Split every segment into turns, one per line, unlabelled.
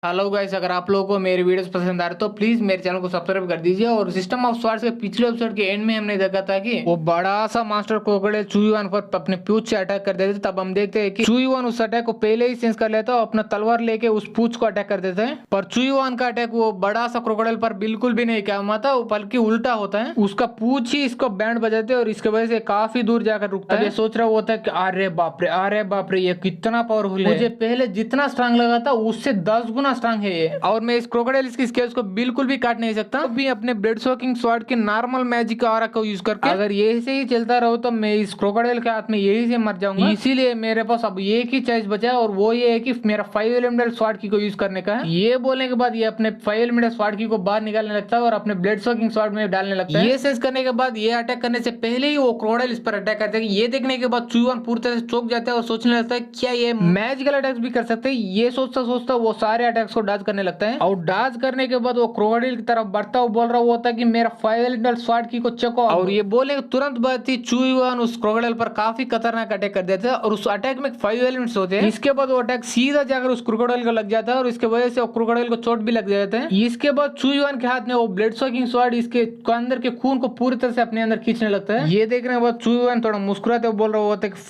Hello guys, अगर आप लोगों को मेरे वीडियोस पसंद आ रहे तो प्लीज मेरे चैनल को सब्सक्राइब कर दीजिए। और सिस्टम ऑफ स्वॉर्ड्स के पिछले एपिसोड के एंड में हमने देखा था कि वो बड़ा सा मास्टर क्रोकोडाइल चुईवान पर अपने पूंछ से अटैक कर देते। तब हम देखते हैं कि चुईवान उस अटैक को पहले ही सेंस कर लेता है और अपना तलवार लेके उस पूंछ को अटैक कर देता है। पर चुईवान का अटैक वो बड़ा सा क्रोकोडाइल पर बिल्कुल भी नहीं काम आता, बल्कि उल्टा होता है। उसका पूंछ ही इसको बैंड बजाते और इसके वजह से काफी दूर जाकर रुकता है। ये सोच रहा होता है कि अरे बाप रे ये कितना पावरफुल है, मुझे पहले जितना स्ट्रांग लगा था उससे 10 गुना स्ट्रांग है ये। और मैं इस क्रोकोडाइल की स्केल्स को बिल्कुल भी काट नहीं सकता। तो भी अपने ब्लड सोकिंग स्वॉर्ड के नॉर्मल मैजिक ऑरा को यूज करके अगर यही से ही चलता रहो तो मैं इस क्रोकोडाइल के हाथ में यही से मर जाऊंगा। इसीलिए मेरे पास अब एक ही चॉइस बचा है और वो ये है कि मेरा 5 एलिमेंटल स्वॉर्ड की को यूज करने का है। ये बोलने के बाद ये अपने 5 एलिमेंटल स्वॉर्ड की को बाहर निकालने लगता है और अपने ब्लड सोकिंग स्वॉर्ड में डालने लगता है। ये सेंस करने के बाद ये अटैक करने से पहले ही वो क्रोकोडाइल इस पर अटैक करता है। ये देखने के बाद चुईवान पूरी तरह से चौंक जाता है और सोचने लगता है क्या ये मैजिकल अटैक्स भी कर सकते हैं। ये सोचता सोचता वो सारे अटैक्स को डॉज करने लगता है और डॉज करने के बाद वो क्रोकोडाइल की तरफ बढ़ता हुआ बोल रहा होता है कि मेरा 5 एलिमेंटल स्वॉर्ड की को चको। और ये बोले तुरंत बाद ही चुईवान उस क्रोकोडाइल पर काफी खतरनाक अटैक कर देता है और उस अटैक में 5 एलिमेंट्स होते हैं। इसके बाद वो अटैक सीधा जाकर उस क्रोकोडाइल को लग जाता है और इसके वजह से वो क्रोकोडाइल को चोट भी लग जाता है। इसके बाद चुईवान के हाथ में वो ब्लड सोकिंग स्वॉर्ड इसके अंदर के खून को पूरी तरह से अपने अंदर खींचने लगता है। ये देखने के बाद चुईवान थोड़ा मुस्कुराते हुए बोल रहा होता है कि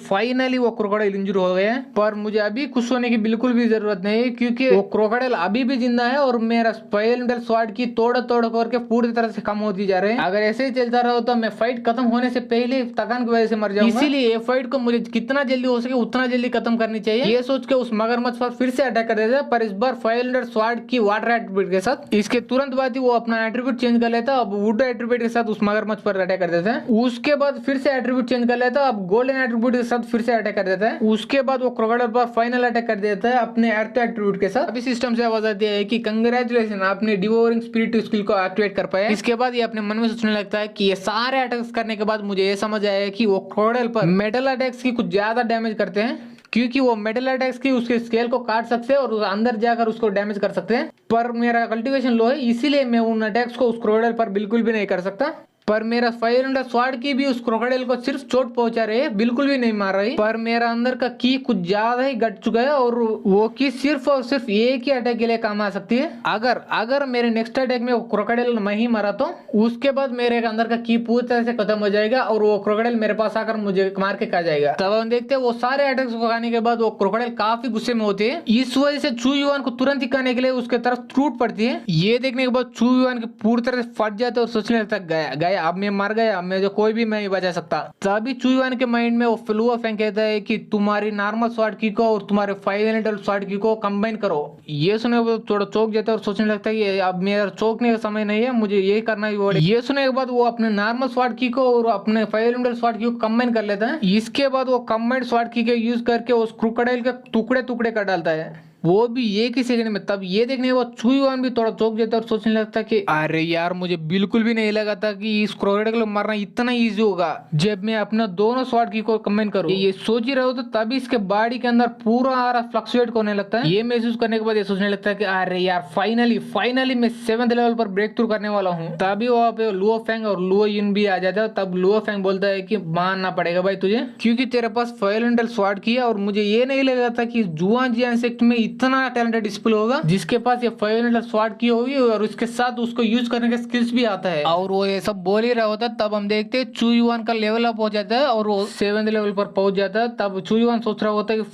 फाइनली वो क्रोकोडाइल इंजर हो गया है। पर मुझे अभी खुश होने की बिल्कुल भी जरूरत नहीं है, क्योंकि वो क्रोकोडाइल अभी भी जिंदा है और मेरा स्पाइरल स्वॉर्ड की तोड़ करके पूरी तरह से कम होती जा रहे हैं। अगर ऐसे ही चलता रहो तो मैं फाइट खत्म होने से पहले थकान की वजह से मर जाऊंगा। इसीलिए ये फाइट को मुझे कितना जल्दी हो सके उतना जल्दी खत्म करनी चाहिए। ये सोच के उस मगरमच्छ पर फिर से अटैक कर देता है, पर इस बार 5 एलिमेंटल स्वॉर्ड की वाटर एट्रीब्यूट के साथ। इसके तुरंत बाद ही वो अपना एट्रीब्यूट चेंज कर लेता है। अब वुड एट्रीब्यूट के साथ उस मगरमच्छ पर अटैक कर देता है। उसके बाद फिर से एट्रीब्यूट चेंज कर लेता है। अब गोल्डन एट्रीब्यूट के साथ फिर से अटैक कर देता है। उसके बाद वो क्रोकोडाइल पर फाइनल अटैक कर देता है अपने अर्थ एट्रीब्यूट के साथ। अभी सिस्टम से आवाज आती है कि कंग्रेचुलेशन, आपने डिवोरिंग स्पिरिट स्किल को एक्टिवेट कर पाया। इसके बाद ये अपने मन में सोचने लगता है कि ये सारे अटैक्स करने के बाद मुझे ये समझ आया कि वो क्रोकोडाइल पर मेटल अटैक्स की कुछ ज्यादा डैमेज करते हैं, क्योंकि वो मेटल अटैक्स की उसके स्केल को काट सकते हैं और अंदर जाकर उसको डैमेज कर सकते हैं। पर मेरा कल्टीवेशन लो है, इसीलिए मैं उन अटैक्स को उस क्रोकोडाइल पर बिल्कुल भी नहीं कर सकता। पर मेरा 5 एलिमेंटल स्वॉर्ड की भी उस क्रोकोडाइल को सिर्फ चोट पहुंचा रही है, बिल्कुल भी नहीं मार रही। पर मेरा अंदर का की कुछ ज्यादा ही घट चुका है और वो की सिर्फ और सिर्फ एक ही अटैक के लिए काम आ सकती है। अगर मेरे नेक्स्ट अटैक में वो क्रोकोडाइल नहीं मारा तो उसके बाद मेरे अंदर का की पूरी तरह से खत्म हो जाएगा और वो क्रोकोडाइल मेरे पास आकर मुझे मार के खा जाएगा। तब हम देखते हैं वो सारे अटैक्स को खाने के बाद वो क्रोकोडाइल काफी गुस्से में होती है। इस वजह से चुईवान को तुरंत ही खाने के लिए उसके तरफ टूट पड़ती है। ये देखने के बाद चुईवान की पूरी तरह से फट जाते और सोचने लगता गया अब मैं मर गया, मैं जो कोई भी नहीं बचा सकता। तभी चुईवान के माइंड में वो फ्लूआ फैंक कहता है कि तुम्हारी नॉर्मल स्वॉर्ड की को और तुम्हारे 5 एलिमेंटल स्वॉर्ड की को कंबाइन करो। ये सुने वो थोड़ा चौंक जाता है और सोचने लगता है कि अब मेरा चौंकने का समय नहीं है, मुझे यही करना ही पड़ेगा। ये सुने के बाद वो अपने नॉर्मल स्वॉर्ड की को और अपने 5 एलिमेंटल स्वॉर्ड की को कंबाइन कर लेता है। इसके बाद वो कंबाइंड स्वॉर्ड की के यूज करके उस क्रोकोडाइल के टुकड़े टुकड़े कर डालता है, वो भी एक ही सेकंड में। तब ये देखने के बाद चुईवान भी थोड़ा चौंक जाता है और सोचने लगता है कि अरे यार, मुझे बिल्कुल भी नहीं लगा था कि इस क्रोकोडाइल को मारना इतना इजी होगा जब मैं अपना दोनों स्वॉर्ड की को कंबाइन करूं। ये सोच ही रहे हो तो तभी इसके बॉडी के अंदर पूरा फ्लक्चुएट होने लगता है। ये महसूस करने के बाद ये सोचने लगता है कि अरे यार, फाइनली मैं 7th लेवल पर ब्रेक थ्रू करने वाला हूँ। तभी वहां पे लुओ फेंग और लुओ युन भी आ जाता है। तब लुओ फेंग बोलता है कि मानना पड़ेगा भाई तुझे, क्योंकि तेरे पास 5 एलिमेंटल स्वॉर्ड की है और मुझे ये नहीं लगा था कि जुआनजियान सेक्ट में इतना टैलेंटेड डिस्प्ले होगा जिसके पास ये 5 एलिमेंटल स्वॉर्ड की होगी और उसके साथ उसको यूज करने के स्किल्स भी आता है। और वो ये सब बोल ही रहा होता है। तब हम देखते हैं चुईवान का लेवल अप हो जाता है और वो 7th लेवल पर पहुंच जाता है। तब चुईवान सोच रहा होता है कि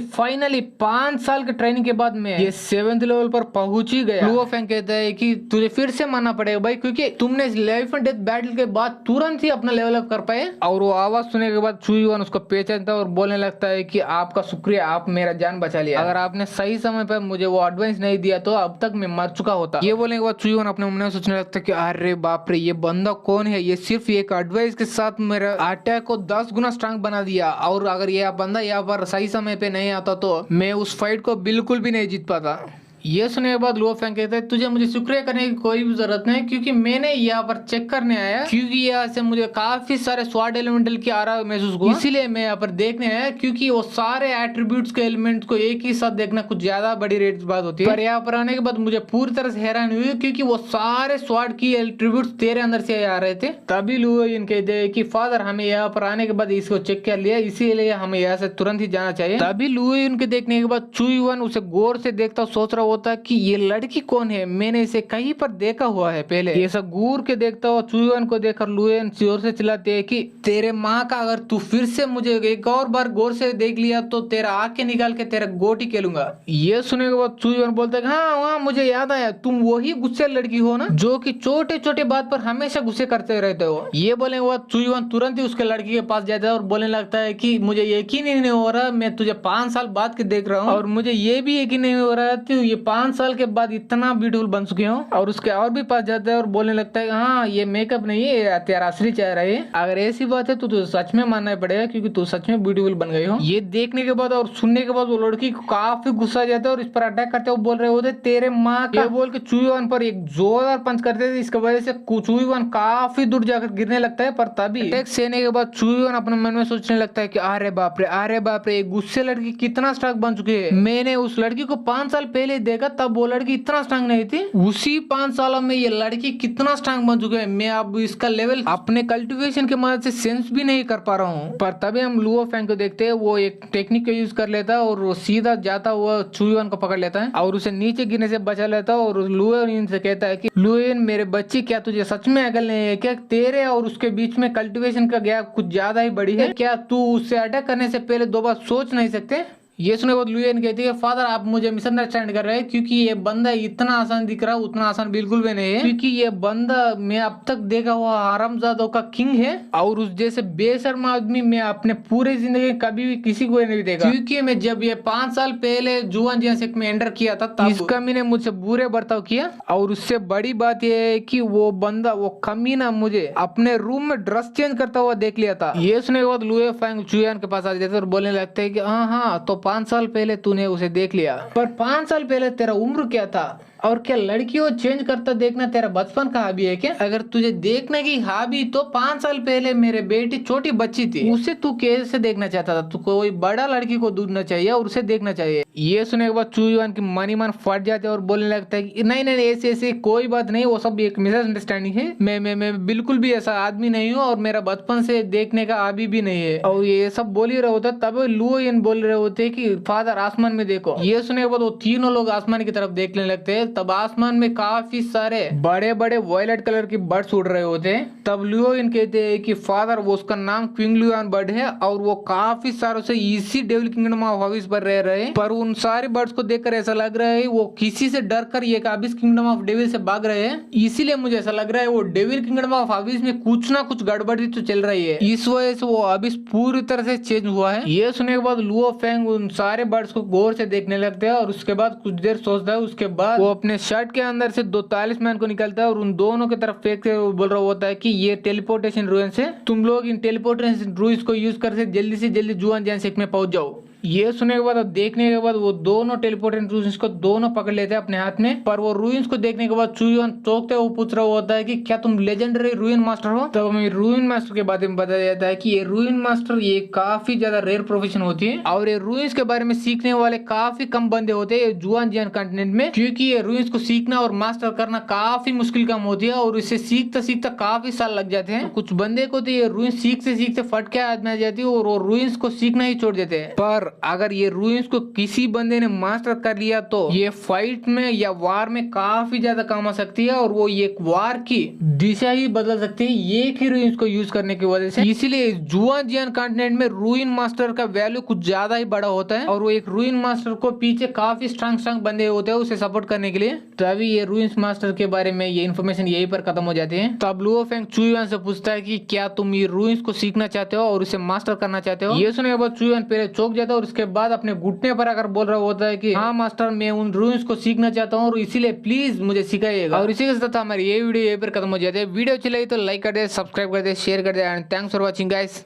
फाइनली 5 साल के ट्रेनिंग के बाद में ये 7th लेवल पर पहुंच ही गया। लुओ फेंग कहता है कि तुझे फिर से मानना पड़ेगा भाई, क्योंकि तुमने लाइफ एंड डेथ बैटल के बाद तुरंत ही अपना लेवल अप कर पाए। और वो आवाज सुनने के बाद चुईवान उसको पहचानता है और बोलने लगता है कि आपका शुक्रिया, आप मेरा जान बचा लिया। अगर आपने सही समय पर मुझे वो एडवाइस नहीं दिया तो अब तक मैं मर चुका होता। ये बोलने के बाद चुईवान अपने मन में सोचने लगता है कि अरे बाप रे, ये बंदा कौन है, ये सिर्फ एक एडवाइस के साथ मेरा अटैक को 10 गुना स्ट्रांग बना दिया। और अगर ये बंदा यहाँ पर सही समय पे नहीं आता तो मैं उस फाइट को बिल्कुल भी नहीं जीत पाता। ये सुनने के बाद लुओ फैंग कहता है तुझे मुझे शुक्रिया करने की कोई भी जरूरत नहीं, क्योंकि मैंने यहाँ पर चेक करने आया, क्योंकि यहाँ से मुझे काफी सारे स्वाड एलिमेंटल की आ रहा महसूस हुआ, इसीलिए मैं यहाँ पर देखने आया, क्योंकि वो सारे एट्रीब्यूट्स के एलिमेंट्स को एक ही साथ देखना कुछ ज्यादा बड़ी रेट बात होती है। पर यहाँ पर आने के बाद मुझे पूरी तरह से हैरान हुई, क्योंकि वो सारे स्वाड की एट्रीब्यूट्स तेरे अंदर से आ रहे थे। तभी लुओ इन कहते हैं कि फादर हमें यहाँ पर आने के बाद इसको चेक कर लिया, इसीलिए हमें यहाँ से तुरंत ही जाना चाहिए। तभी लुओ इनके देखने के बाद चुईवन उसे गौर से देखता सोच रहा होता कि ये लड़की कौन है, मैंने इसे कहीं पर देखा हुआ है पहले। ये सब घूर के देखता हुआ चुईवन को देखकर लुएन जोर से चिल्लाते हैं कि तेरे माँ का अगर तू फिर से मुझे एक और बार गौर से देख लिया तो तेरा आँख के निकाल के तेरा गोटी खेलूंगा। ये सुनने के बाद चुईवन बोलता है हाँ मुझे याद आया, तुम वही गुस्से लड़की हो ना जो कि छोटे छोटे बात पर हमेशा गुस्से करते रहते हो। ये बोलने के बाद चुईवन तुरंत ही उसके लड़की के पास जाता है और बोलने लगता है कि मुझे यकीन ही नहीं हो रहा, मैं तुझे 5 साल बाद के देख रहा हूँ और मुझे ये भी यकीन नहीं हो रहा तू ये 5 साल के बाद इतना ब्यूटीफुल बन चुके हो। और उसके और भी पास जाता है और बोलने लगता है हाँ ये मेकअप नहीं है, तेरा असली चेहरा है, अगर ऐसी बात है तो तुझे सच में मानना पड़ेगा क्योंकि तू सच में ब्यूटीफुल बन गई हो। ये देखने के बाद और सुनने के बाद वो लड़की को काफी गुस्सा आ जाता है और इस पर अटैक करते हुए बोल रहे होते तेरे माँ का, बोल के चुईवन पर एक जोरदार पंच करते थे। इसकी वजह से चुईवन काफी दूर जाकर गिरने लगता है। पर तभी अटैक सहने के बाद चुईवन अपने मन में सोचने लगता है कि अरे बाप रे गुस्से लड़की कितना स्ट्रांग बन चुकी है। मैंने उस लड़की को 5 साल पहले देखा, तब वो लड़की इतना स्ट्रांग नहीं थी, उसी 5 सालों में ये लड़की कितना स्ट्रांग बन चुकी है। मैं अब इसका लेवल अपने कल्टीवेशन के मदद से सेंस भी नहीं कर पा रहा हूँ। पर तभी हम लुओ फैंग को देखते हैं, वो एक टेक्निक का यूज कर लेता है और वो सीधा जाता हुआ चुईवन को पकड़ लेता है और उसे नीचे गिरने से बचा लेता है। और लुओन से कहता है कि लुओन मेरे बच्ची, क्या तुझे सच में अकल नहीं है क्या? तेरे और उसके बीच में कल्टीवेशन का गैप कुछ ज्यादा ही बड़ी है क्या? तू उससे अटैक करने से पहले 2 बार सोच नहीं सकते? ये सुने बहुत लुएन कहती है फादर आप मुझे मिसअंडरस्टैंड कर रहे हैं, क्योंकि ये बंदा इतना आसान दिख रहा है उतना आसान बिल्कुल भी नहीं है, क्योंकि ये बंदा मैं अब तक देखा हुआ हरामजादों का किंग है और उस जैसे बेशर्म आदमी मैं अपने पूरे जिंदगी कभी भी किसी को नहीं देखा। क्योंकि मैं जब ये 5 साल पहले जुआन जेसेक में एंटर किया था तब इस कमीने मुझसे बुरे बर्ताव किया। और उससे बड़ी बात यह है कि वो बंदा वो कमीना मुझे अपने रूम में ड्रेस चेंज करता हुआ देख लिया था। ये सुनने के बाद लुओ फैंग चुईवन के पास आ जाते और बोलने लगते है कि हाँ तो 5 साल पहले तूने उसे देख लिया, पर 5 साल पहले तेरा उम्र क्या था और क्या लड़कियों चेंज करता देखना तेरा बचपन का हॉबी है क्या? अगर तुझे देखने की हॉबी तो 5 साल पहले मेरे बेटी छोटी बच्ची थी, उसे तू कैसे देखना चाहता था? तू कोई बड़ा लड़की को ढूंढना चाहिए और उसे देखना चाहिए। ये सुनने के बाद चुईवन की मन फट जाते और बोलने लगता है कि नहीं ऐसे कोई बात नहीं, वो सब एक मिसअंडरस्टैंडिंग है, मैं बिल्कुल भी ऐसा आदमी नहीं हूँ और मेरा बचपन से देखने का हॉबी भी नहीं है। और ये सब बोल ही रहे होता तब लुओन बोल रहे होते कि फादर आसमान में देखो। ये सुनने के बाद वो तीनों लोग आसमान की तरफ देखने लगते हैं। तब आसमान में काफी सारे बड़े बड़े वायलेट कलर के बर्ड्स उड़ रहे होते हैं। तब लुओन कहते हैं कि फादर वो उसका नाम क्वीन लुआन बर्ड है और वो काफी सारों से इसी डेविल किंगडम ऑफ अबिस पर रह रहे हैं। पर उन सारे बर्ड्स को देखकर ऐसा लग रहा है वो किसी से डर कर ये अबिस किंगडम ऑफ डेविल से भाग रहे हैं, इसीलिए मुझे ऐसा लग रहा है वो डेविल किंगडम ऑफ अबिस में कुछ ना कुछ गड़बड़ी तो चल रही है, इस वजह से वो अबिस पूरी तरह से चेंज हुआ है। ये सुनने के बाद लुओ फैंग उन सारे बर्ड्स को गौर से देखने लगते हैं और उसके बाद कुछ देर सोचता है। उसके बाद वो अपने शर्ट के अंदर से 2 तालिस्मैन को निकलता है और उन दोनों की तरफ फेंक के बोल रहा होता है कि ये टेलीपोर्टेशन रूइंस है, तुम लोग इन टेलीपोर्टेशन रूइंस को यूज करके जल्दी से जल्दी जुआन जेसेक में पहुंच जाओ। ये सुनने के बाद और देखने के बाद वो दोनों टेलीपोर्टेशन रूइंस को दोनों पकड़ लेते हैं अपने हाथ में। पर वो रूइंस को देखने के बाद चुईवन चौंकते हुए पूछ रहा होता है कि क्या तुम लेजेंडरी रूइन मास्टर हो? तब हमें रूइन मास्टर के बारे में बताया जाता है कि ये रूइन मास्टर ये काफी ज्यादा रेयर प्रोफेशन होती है और ये रूइंस के बारे में सीखने वाले काफी कम बंदे होते हैं जुआन जियान कॉन्टिनेंट में, क्योंकि ये रूइंस को सीखना और मास्टर करना काफी मुश्किल काम होती है और इसे सीखता सीखता काफी साल लग जाते हैं। कुछ बंदे को तो ये रूइंस सीखते सीखते फटके हाथ में आ जाती है और वो रूइंस को सीखना ही छोड़ देते हैं। पर अगर ये रूइंस को किसी बंदे ने मास्टर कर लिया तो ये फाइट में या वार में काफी ज्यादा काम आ सकती है और वो एक वार की दिशा ही बदल सकती है एक ही रूइंस को यूज करने की वजह से। इसीलिए जुआन जियान कॉन्टिनेंट में रूइन मास्टर का वैल्यू कुछ ज्यादा ही बड़ा होता है और वो एक रूइन मास्टर को पीछे काफी स्ट्रांग बंदे होते हैं उसे सपोर्ट करने के लिए। तभी ये रूइंस मास्टर के बारे में ये इन्फॉर्मेशन यही पर खत्म हो जाती है। तब लुओ फैंग चुईवन से पूछता है कि क्या तुम ये रूइंस को सीखना चाहते हो और उसे मास्टर करना चाहते हो? ये सुनने के बाद चुईवन पहले चौंक जाता है और उसके बाद अपने घुटने पर आकर बोल रहा होता है कि हाँ मास्टर मैं उन रूइंस को सीखना चाहता हूँ और इसीलिए प्लीज मुझे सिखाइएगा। और इसी के साथ हमारी ये वीडियो यहीं पर खत्म हो जाती है। वीडियो अच्छी लगी तो लाइक कर दे, सब्सक्राइब कर दे, शेयर कर दे and thanks for watching guys.